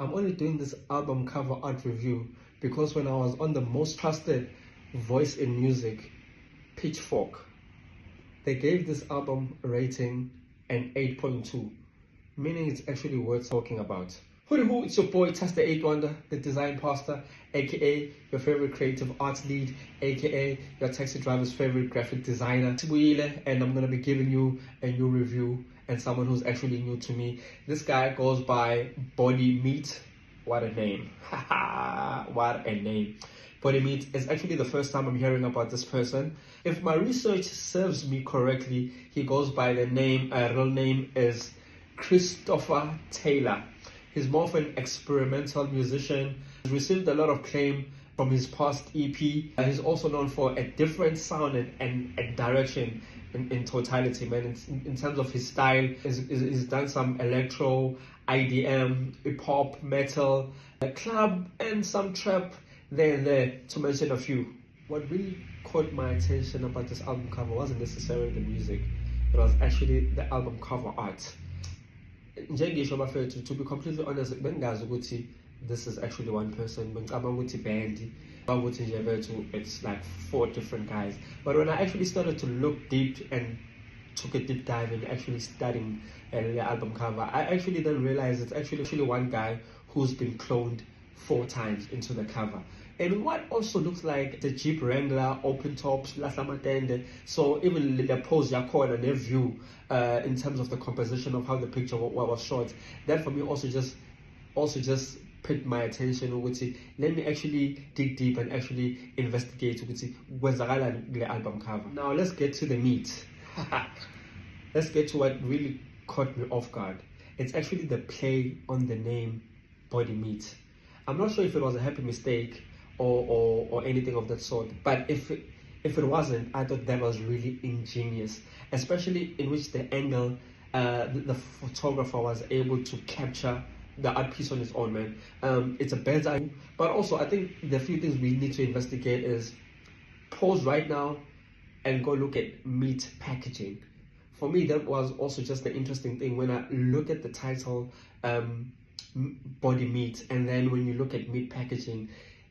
I'm only doing this album cover art review because when I was on the most trusted voice in music, Pitchfork, they gave this album rating an 8.2, meaning it's actually worth talking about. Hooty hoo, it's your boy Taz the 8th Wonder, the design pastor, aka your favorite creative arts lead, aka your taxi driver's favorite graphic designer, and I'm gonna be giving you a new review and someone who's actually new to me. This guy goes by Body Meat. What a name. What a name. Body Meat is actually the first time I'm hearing about this person. If my research serves me correctly, he goes by the name, real name is Christopher Taylor. He's more of an experimental musician. He's received a lot of acclaim from his past EP. He's also known for a different sound and direction in totality, man. In terms of his style, he's done some electro, IDM, hip-hop, metal, club, and some trap there and there, to mention a few. What really caught my attention about this album cover wasn't necessarily the music. It was actually the album cover art. To be completely honest, this is actually one person. It's like 4 different guys. But when I actually started to look deep and took a deep dive in actually studying the album cover, I actually then realized it's actually one guy who's been cloned 4 times into the cover. And what also looks like the Jeep Wrangler, open tops, so even the pose and the view in terms of the composition of how the picture was shot, that for me also just piqued my attention. Let me actually dig deep and actually investigate the album cover. Now let's get to the meat. Let's get to what really caught me off guard. It's actually the play on the name Body Meat. I'm not sure if it was a happy mistake or anything of that sort, but if it wasn't, I thought that was really ingenious, especially in which the angle the photographer was able to capture the art piece on its own, man. It's a bird's eye, but also I think the few things we need to investigate is pause right now and go look at meat packaging. For me, that was also just the interesting thing when I look at the title, Body Meat, and then when you look at meat packaging,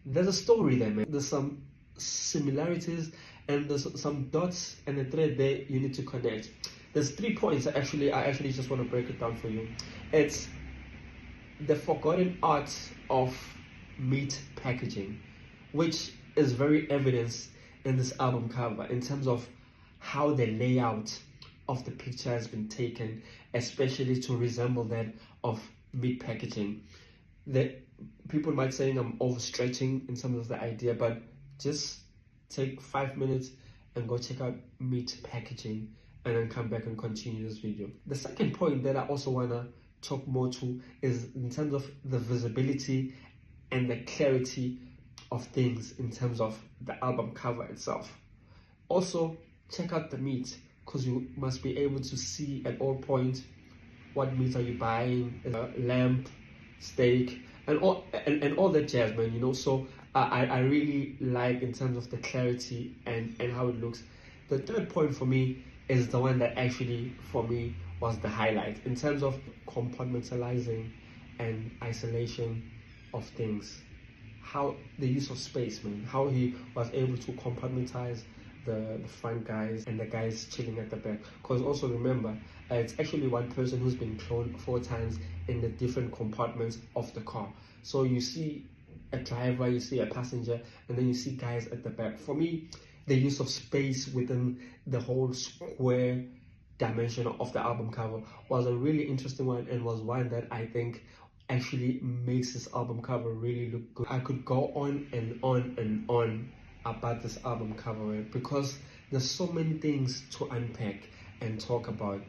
there's a story there, man. There's some similarities and there's some dots and a thread there you need to connect. There's 3 points I actually just want to break it down for you. It's the forgotten art of meat packaging, which is very evident in this album cover in terms of how the layout of the picture has been taken, especially to resemble that of meat packaging. That people might say I'm overstretching in terms of the idea, but just take 5 minutes and go check out meat packaging and then come back and continue this video. The second point that I also want to talk more to is in terms of the visibility and the clarity of things in terms of the album cover itself. Also, check out the meat, because you must be able to see at all points what meat are you buying, lamb, steak, and all that jazz, man, you know. So I really like in terms of the clarity and how it looks. The third point for me is the one that actually for me was the highlight in terms of compartmentalizing and isolation of things. How the use of space, man, how he was able to compartmentalize the front guys and the guys chilling at the back. Because also remember, it's actually one person who's been cloned 4 times in the different compartments of the car. So you see a driver, you see a passenger, and then you see guys at the back. For me, the use of space within the whole square dimension of the album cover was a really interesting one, and was one that I think actually makes this album cover really look good. I could go on and on and on about this album cover because there's so many things to unpack and talk about.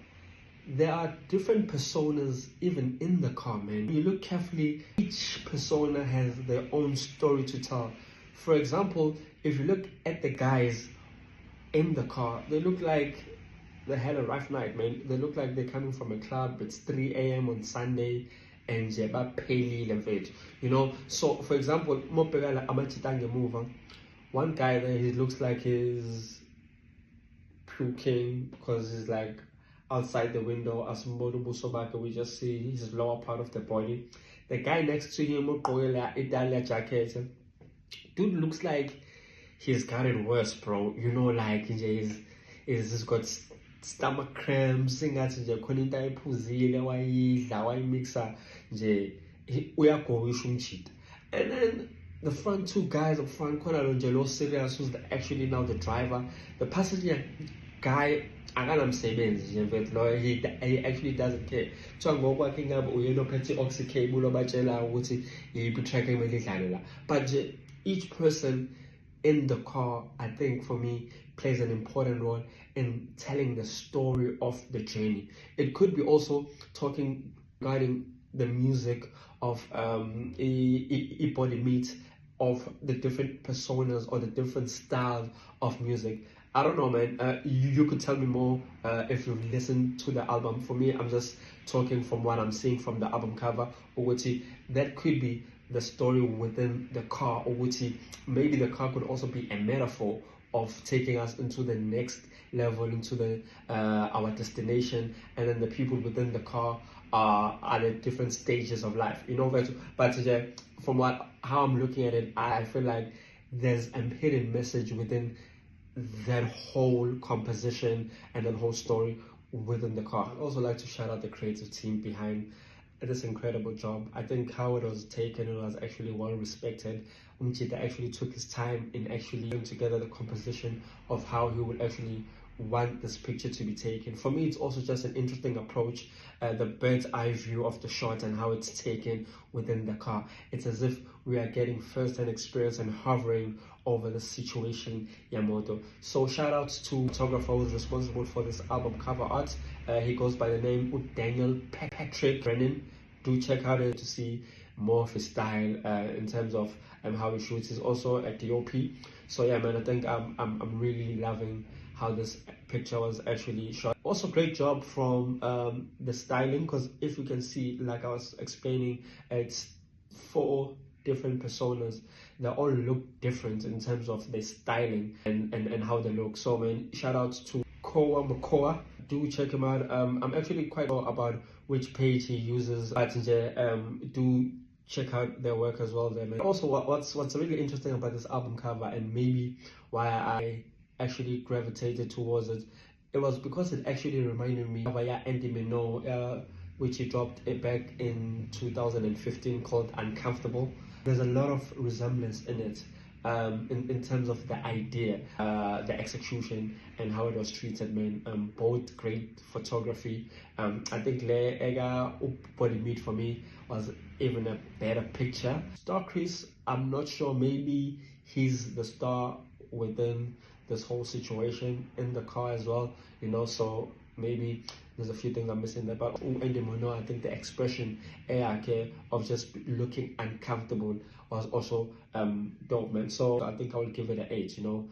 There are different personas even in the car, man. When you look carefully, each persona has their own story to tell. For example, if you look at the guys in the car, they look like they had a rough night, man. They look like they're coming from a club. It's 3 a.m. on Sunday and jeba pale and you know. So for example, one guy there, he looks like he's puking because he's like outside the window. As we just see his lower part of the body. The guy next to him, Italia jacket, dude looks like he's got it worse, bro. You know, like he's got stomach cramps, ingathi nje khona into ayiphuzile wayidla wayimixa nje uyagowisha umjida. And then the front two guys up front, khona lo nje lo serious, who's actually now the driver. The passenger guy akanamsebenzi nje mfethu lo, he actually doesn't care. Kuthiwa ngokwakhe ingabe uyena ophethe i-oxy cable obatshela ukuthi yiphi track ekumele idlale la. But nje each person in the car, I think for me, plays an important role in telling the story of the journey. It could be also talking regarding the music of embodied meat, of the different personas or the different styles of music. I don't know, man. You could tell me more if you've listened to the album. For me, I'm just talking from what I'm seeing from the album cover. Or that could be the story within the car, or maybe the car could also be a metaphor of taking us into the next level, into the our destination, and then the people within the car are at different stages of life, you know. But from how I'm looking at it, I feel like there's a hidden message within that whole composition and that whole story within the car. I'd also like to shout out the creative team behind this incredible job. I think how it was taken, it was actually well respected. Umchita actually took his time in actually putting together the composition of how he would actually want this picture to be taken. For me, it's also just an interesting approach, the bird's eye view of the shot and how it's taken within the car. It's as if we are getting first-hand experience and hovering over the situation, Yamoto. So shout out to the photographer who's responsible for this album cover art. He goes by the name of Daniel Patrick Brennan. Do check out it to see more of his style in terms of how he shoots. He's also a DOP. So yeah, man, I think I'm really loving how this picture was actually shot. Also, great job from the styling, because if you can see, like I was explaining, it's 4 different personas. They all look different in terms of their styling and how they look. So man, shout out to Koa Makoa. Do check him out. I'm actually quite sure about which page he uses, but do check out their work as well there, man. Also, what's really interesting about this album cover, and maybe why I actually gravitated towards it, it was because it actually reminded me of Andy Minogue, which he dropped it back in 2015, called Uncomfortable. There's a lot of resemblance in it, in terms of the idea, the execution, and how it was treated, man. Both great photography. I think Le Ega Body Meat for me was even a better picture. Starchris, I'm not sure, maybe he's the star within this whole situation in the car as well, you know, so maybe there's a few things I'm missing there. But I think the expression of just looking uncomfortable was also dope, man. So I think I will give it an 8, you know.